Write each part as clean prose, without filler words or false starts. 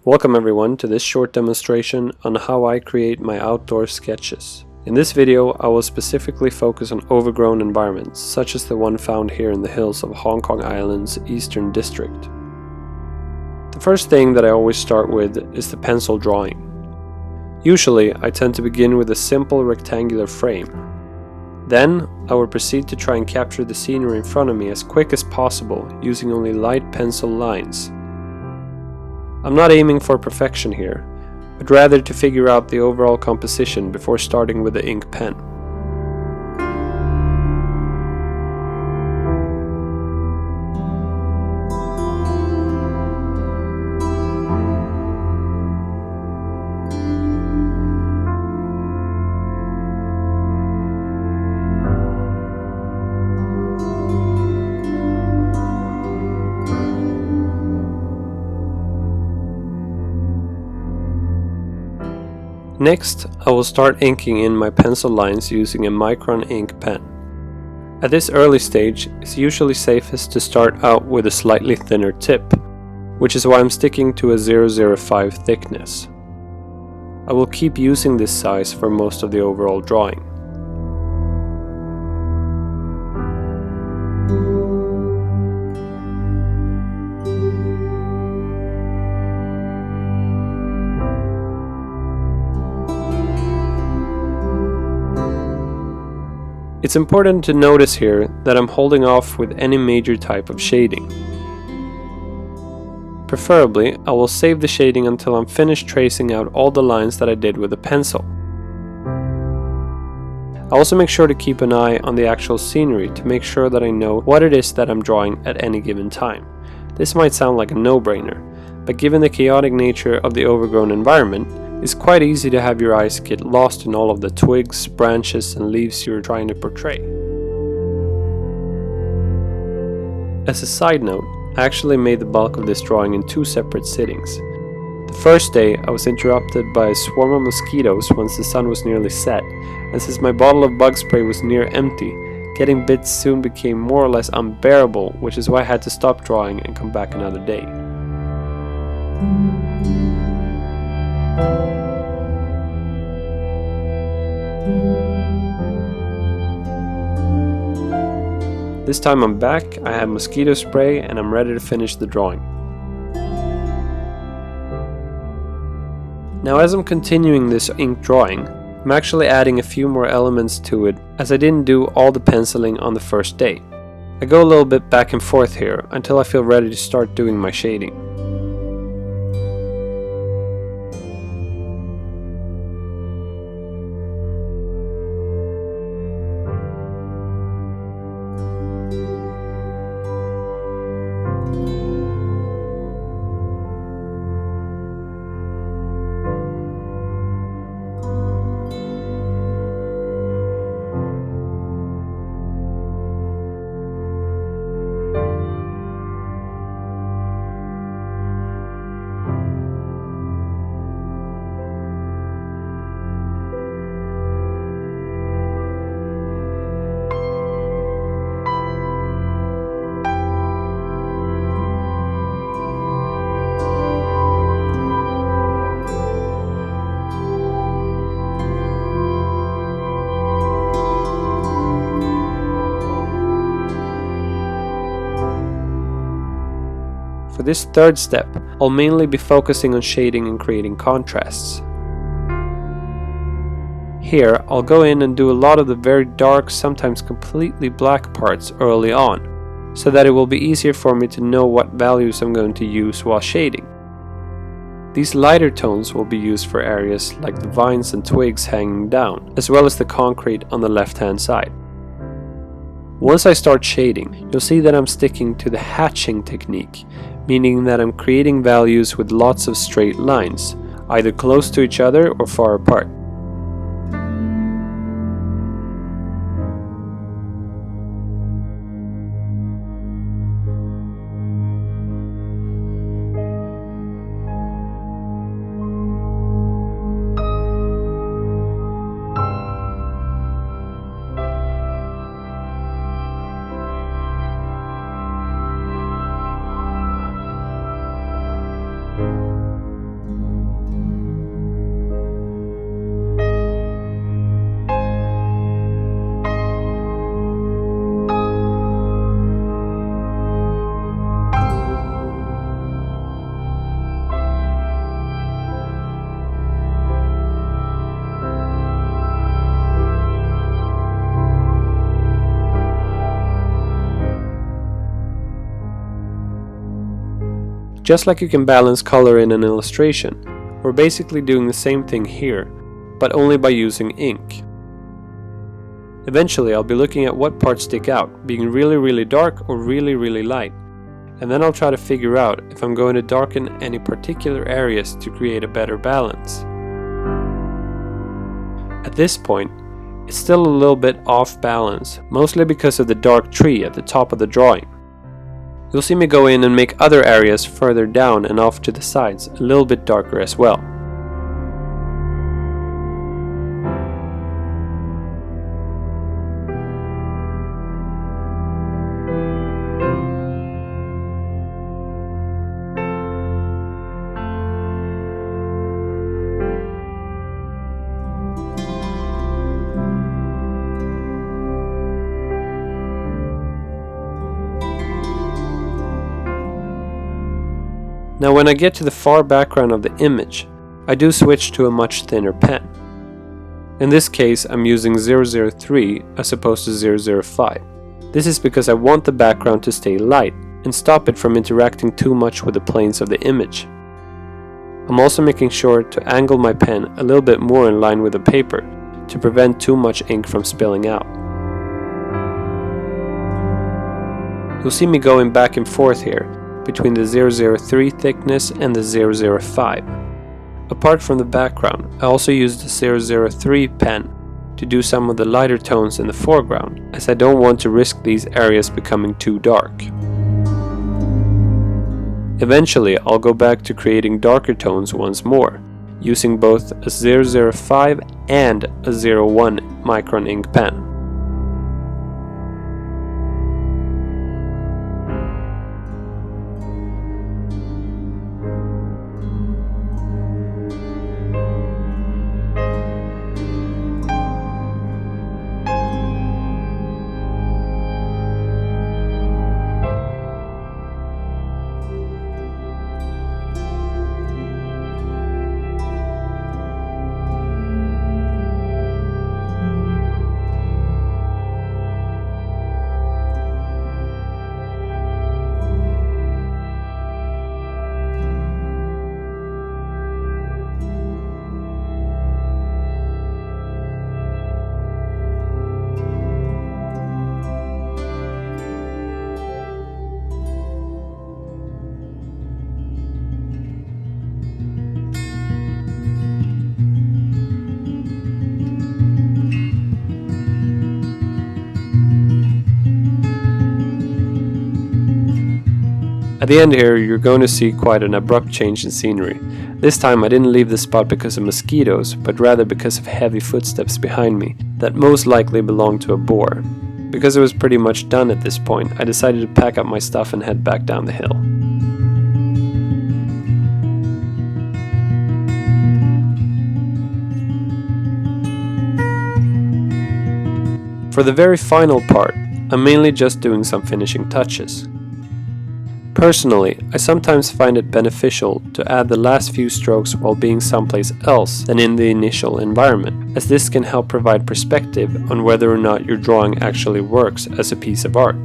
Welcome everyone to this short demonstration on how I create my outdoor sketches. In this video I will specifically focus on overgrown environments, such as the one found here in the hills of Hong Kong Island's Eastern District. The first thing that I always start with is the pencil drawing. Usually I tend to begin with a simple rectangular frame. Then I will proceed to try and capture the scenery in front of me as quick as possible using only light pencil lines. I'm not aiming for perfection here, but rather to figure out the overall composition before starting with the ink pen. Next, I will start inking in my pencil lines using a micron ink pen. At this early stage, it's usually safest to start out with a slightly thinner tip, which is why I'm sticking to a 0.05 thickness. I will keep using this size for most of the overall drawing. It's important to notice here that I'm holding off with any major type of shading. Preferably, I will save the shading until I'm finished tracing out all the lines that I did with a pencil. I also make sure to keep an eye on the actual scenery to make sure that I know what it is that I'm drawing at any given time. This might sound like a no-brainer, but given the chaotic nature of the overgrown environment, it's quite easy to have your eyes get lost in all of the twigs, branches and leaves you're trying to portray. As a side note, I actually made the bulk of this drawing in two separate sittings. The first day I was interrupted by a swarm of mosquitoes once the sun was nearly set, and since my bottle of bug spray was near empty, getting bits soon became more or less unbearable, which is why I had to stop drawing and come back another day. This time I'm back, I have mosquito spray and I'm ready to finish the drawing. Now as I'm continuing this ink drawing, I'm actually adding a few more elements to it as I didn't do all the penciling on the first day. I go a little bit back and forth here until I feel ready to start doing my shading. For this third step, I'll mainly be focusing on shading and creating contrasts. Here, I'll go in and do a lot of the very dark, sometimes completely black parts early on, so that it will be easier for me to know what values I'm going to use while shading. These lighter tones will be used for areas like the vines and twigs hanging down, as well as the concrete on the left-hand side. Once I start shading, you'll see that I'm sticking to the hatching technique, meaning that I'm creating values with lots of straight lines, either close to each other or far apart. just like you can balance color in an illustration, we're basically doing the same thing here, but only by using ink. Eventually I'll be looking at what parts stick out, being really dark or really light, and then I'll try to figure out if I'm going to darken any particular areas to create a better balance. At this point, it's still a little bit off balance, mostly because of the dark tree at the top of the drawing. You'll see me go in and make other areas further down and off to the sides a little bit darker as well. Now when I get to the far background of the image, I do switch to a much thinner pen. In this case I'm using 003 as opposed to 005. This is because I want the background to stay light and stop it from interacting too much with the planes of the image. I'm also making sure to angle my pen a little bit more in line with the paper to prevent too much ink from spilling out. You'll see me going back and forth here between the 003 thickness and the 005. Apart from the background, I also use the 003 pen to do some of the lighter tones in the foreground, as I don't want to risk these areas becoming too dark. Eventually, I'll go back to creating darker tones once more, using both a 005 and a 01 micron ink pen. At the end here, you're going to see quite an abrupt change in scenery. This time I didn't leave the spot because of mosquitoes, but rather because of heavy footsteps behind me that most likely belonged to a boar. Because it was pretty much done at this point, I decided to pack up my stuff and head back down the hill. For the very final part, I'm mainly just doing some finishing touches. Personally, I sometimes find it beneficial to add the last few strokes while being someplace else than in the initial environment, as this can help provide perspective on whether or not your drawing actually works as a piece of art.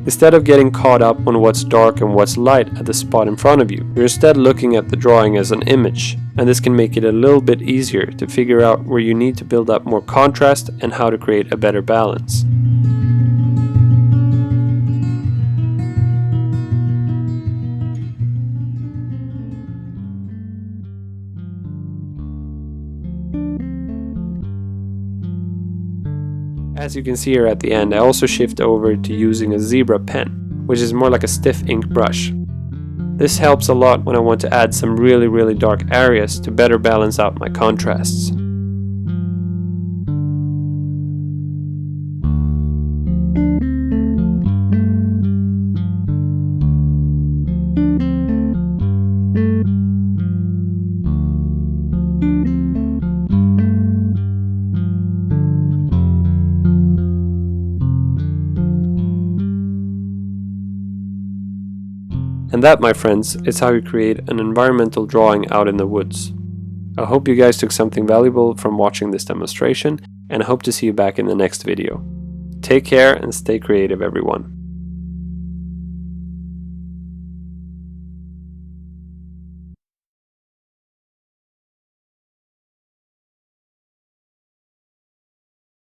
Instead of getting caught up on what's dark and what's light at the spot in front of you, you're instead looking at the drawing as an image, and this can make it a little bit easier to figure out where you need to build up more contrast and how to create a better balance. As you can see here at the end, I also shift over to using a zebra pen, which is more like a stiff ink brush. This helps a lot when I want to add some really dark areas to better balance out my contrasts. And that, my friends, is how you create an environmental drawing out in the woods. I hope you guys took something valuable from watching this demonstration, and I hope to see you back in the next video. Take care and stay creative, everyone.